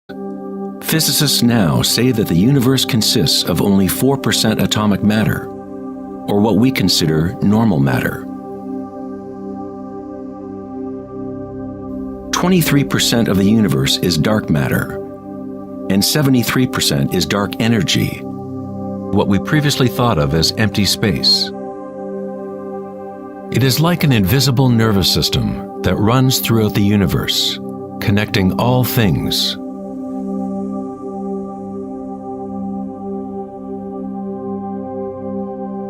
Physicists now say that the universe consists of only 4% atomic matter, or what we consider normal matter. 23% of the universe is dark matter, and 73% is dark energy, what we previously thought of as empty space. It is like an invisible nervous system that runs throughout the universe, connecting all things.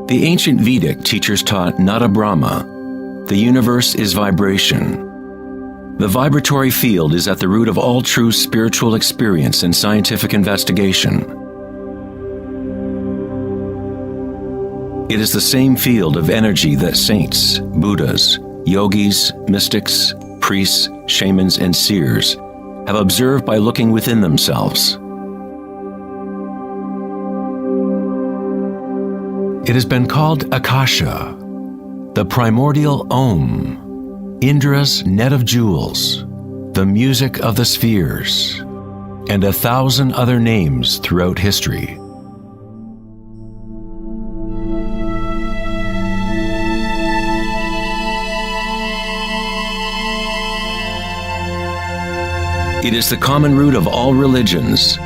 The ancient Vedic teachers taught Nada Brahma, the universe is vibration. The vibratory field is at the root of all true spiritual experience and scientific investigation. It is the same field of energy that saints, Buddhas, yogis, mystics, priests, shamans, and seers have observed by looking within themselves. It has been called Akasha, the primordial Om, Indra's net of jewels, the music of the spheres, and 1,000 other names throughout history. It is the common root of all religions.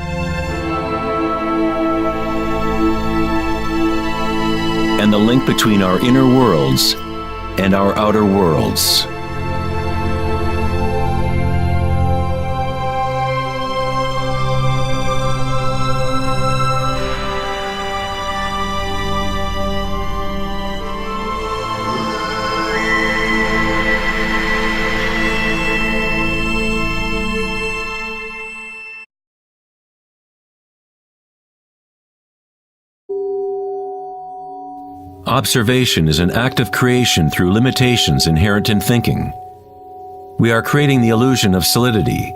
And the link between our inner worlds and our outer worlds. Observation is an act of creation through limitations inherent in thinking. We are creating the illusion of solidity,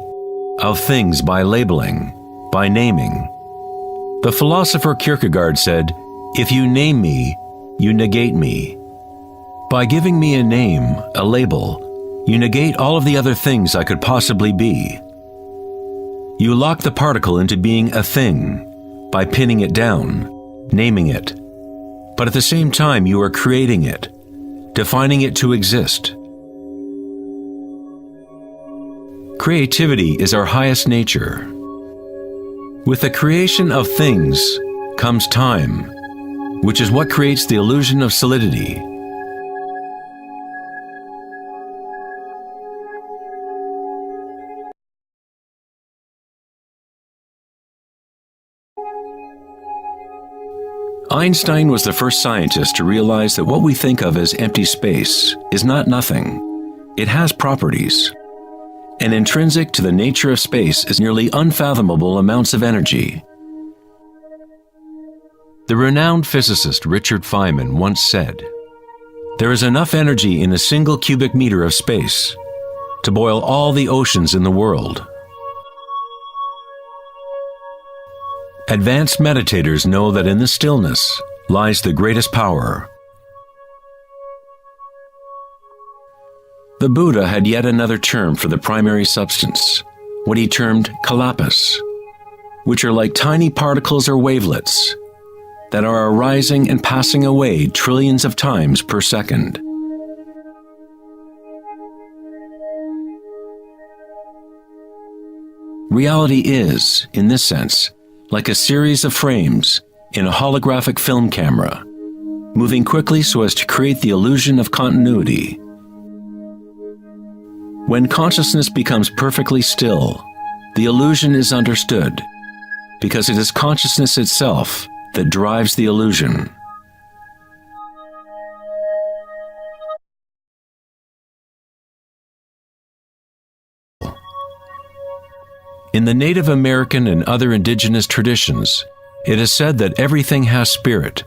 of things by labeling, by naming. The philosopher Kierkegaard said, "If you name me, you negate me." By giving me a name, a label, you negate all of the other things I could possibly be. You lock the particle into being a thing by pinning it down, naming it. But at the same time, you are creating it, defining it to exist. Creativity is our highest nature. With the creation of things comes time, which is what creates the illusion of solidity. Einstein was the first scientist to realize that what we think of as empty space is not nothing. It has properties. And intrinsic to the nature of space is nearly unfathomable amounts of energy. The renowned physicist Richard Feynman once said, "There is enough energy in a single cubic meter of space to boil all the oceans in the world." Advanced meditators know that in the stillness lies the greatest power. The Buddha had yet another term for the primary substance, what he termed kalpas, which are like tiny particles or wavelets that are arising and passing away trillions of times per second. Reality is, in this sense, like a series of frames in a holographic film camera, moving quickly so as to create the illusion of continuity. When consciousness becomes perfectly still, the illusion is understood, because it is consciousness itself that drives the illusion. In the Native American and other indigenous traditions, it is said that everything has spirit,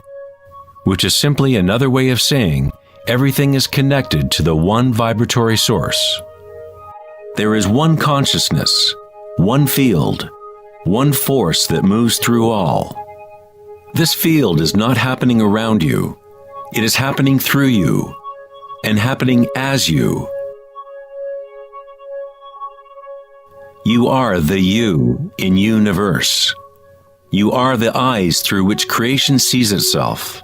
which is simply another way of saying everything is connected to the one vibratory source. There is one consciousness, one field, one force that moves through all. This field is not happening around you, it is happening through you, and happening as you. You are the you in universe. You are the eyes through which creation sees itself.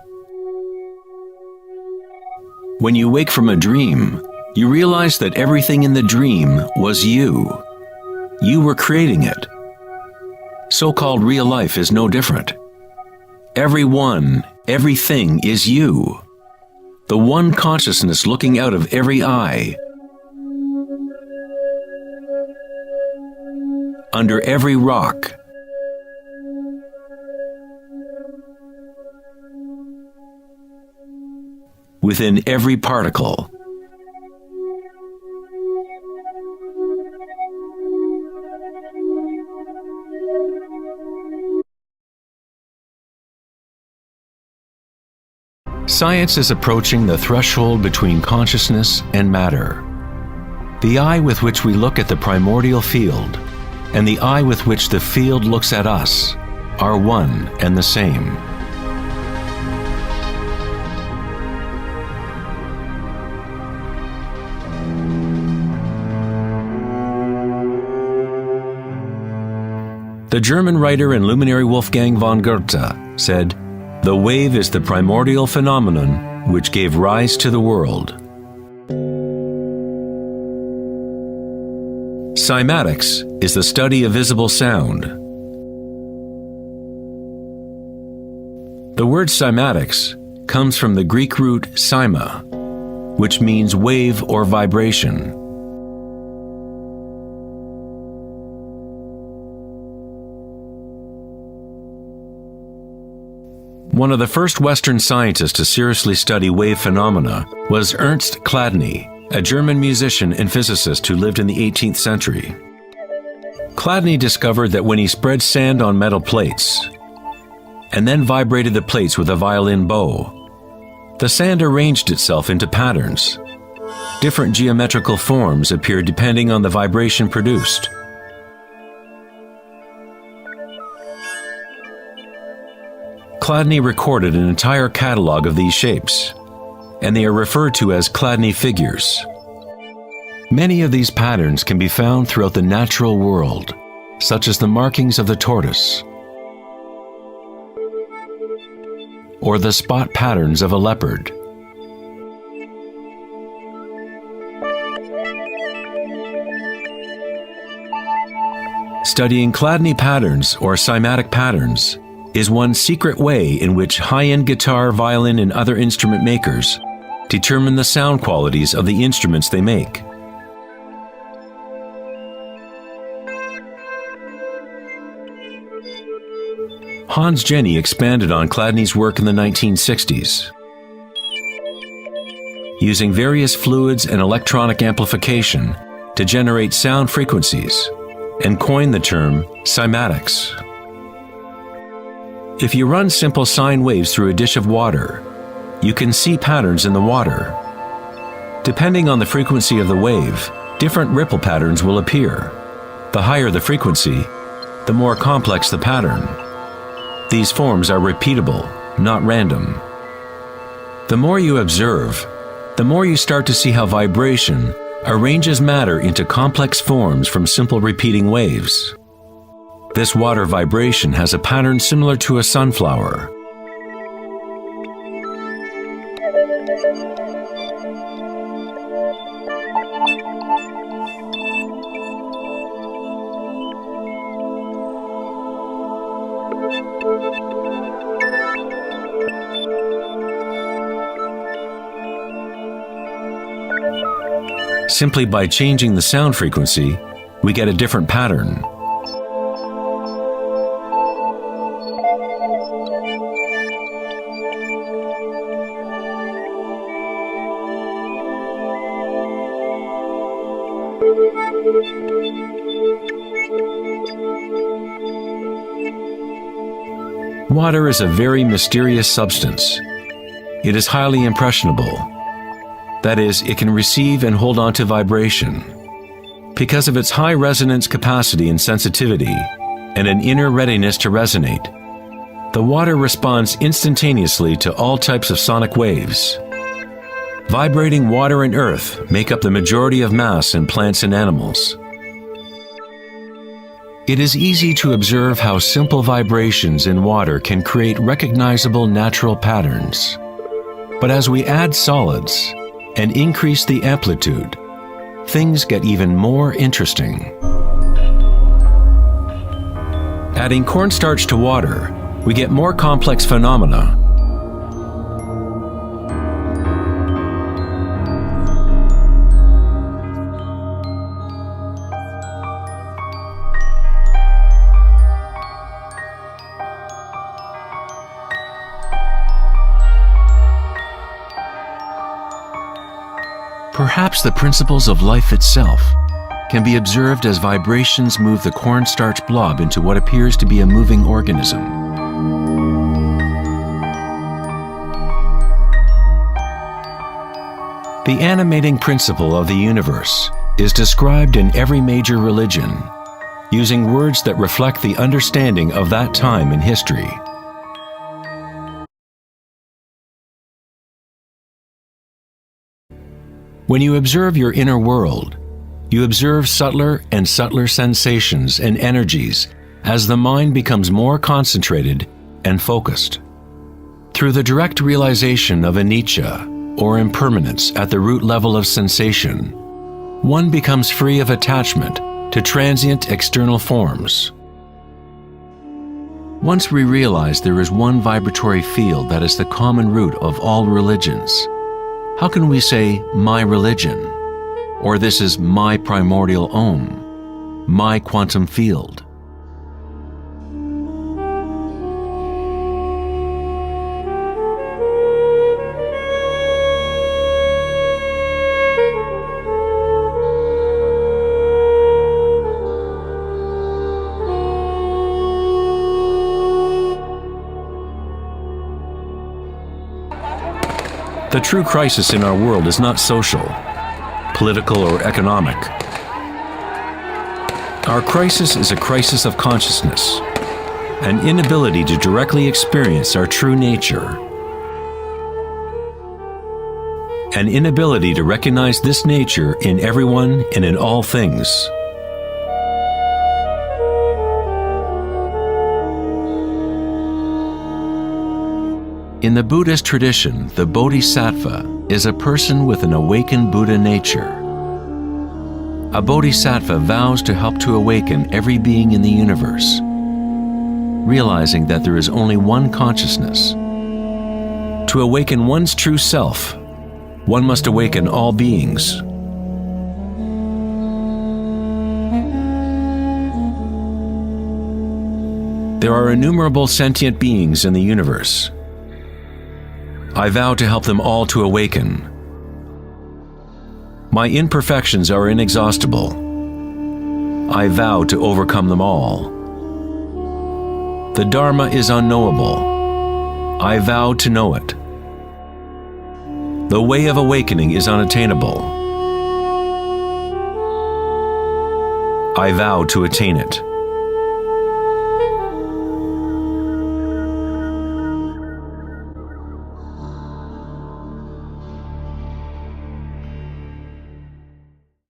When you wake from a dream, you realize that everything in the dream was you. You were creating it. So-called real life is no different. Everyone, everything is you. The one consciousness looking out of every eye. Under every rock. Within every particle. Science is approaching the threshold between consciousness and matter. The eye with which we look at the primordial field and the eye with which the field looks at us are one and the same. The German writer and luminary Wolfgang von Goethe said, "The wave is the primordial phenomenon which gave rise to the world." Cymatics is the study of visible sound. The word cymatics comes from the Greek root cyma, which means wave or vibration. One of the first Western scientists to seriously study wave phenomena was Ernst Chladni, a German musician and physicist who lived in the 18th century. Chladni discovered that when he spread sand on metal plates and then vibrated the plates with a violin bow, the sand arranged itself into patterns. Different geometrical forms appeared depending on the vibration produced. Chladni recorded an entire catalog of these shapes, and they are referred to as Chladni figures. Many of these patterns can be found throughout the natural world, such as the markings of the tortoise, or the spot patterns of a leopard. Studying Chladni patterns or cymatic patterns is one secret way in which high-end guitar, violin, and other instrument makers determine the sound qualities of the instruments they make. Hans Jenny expanded on Chladni's work in the 1960s. Using various fluids and electronic amplification to generate sound frequencies, and coined the term cymatics. If you run simple sine waves through a dish of water, you can see patterns in the water. Depending on the frequency of the wave, different ripple patterns will appear. The higher the frequency, the more complex the pattern. These forms are repeatable, not random. The more you observe, the more you start to see how vibration arranges matter into complex forms from simple repeating waves. This water vibration has a pattern similar to a sunflower. Simply by changing the sound frequency, we get a different pattern. Water is a very mysterious substance. It is highly impressionable. That is, it can receive and hold on to vibration. Because of its high resonance capacity and sensitivity, and an inner readiness to resonate, the water responds instantaneously to all types of sonic waves. Vibrating water and earth make up the majority of mass in plants and animals. It is easy to observe how simple vibrations in water can create recognizable natural patterns. But as we add solids and increase the amplitude, things get even more interesting. Adding cornstarch to water, we get more complex phenomena. Perhaps the principles of life itself can be observed as vibrations move the cornstarch blob into what appears to be a moving organism. The animating principle of the universe is described in every major religion, using words that reflect the understanding of that time in history. When you observe your inner world, you observe subtler and subtler sensations and energies as the mind becomes more concentrated and focused. Through the direct realization of anicca, or impermanence at the root level of sensation, one becomes free of attachment to transient external forms. Once we realize there is one vibratory field that is the common root of all religions, how can we say, my religion, or this is my primordial Om, my quantum field? The true crisis in our world is not social, political, or economic. Our crisis is a crisis of consciousness, an inability to directly experience our true nature, an inability to recognize this nature in everyone and in all things. In the Buddhist tradition, the Bodhisattva is a person with an awakened Buddha nature. A Bodhisattva vows to help to awaken every being in the universe, realizing that there is only one consciousness. To awaken one's true self, one must awaken all beings. There are innumerable sentient beings in the universe. I vow to help them all to awaken. My imperfections are inexhaustible. I vow to overcome them all. The Dharma is unknowable. I vow to know it. The way of awakening is unattainable. I vow to attain it.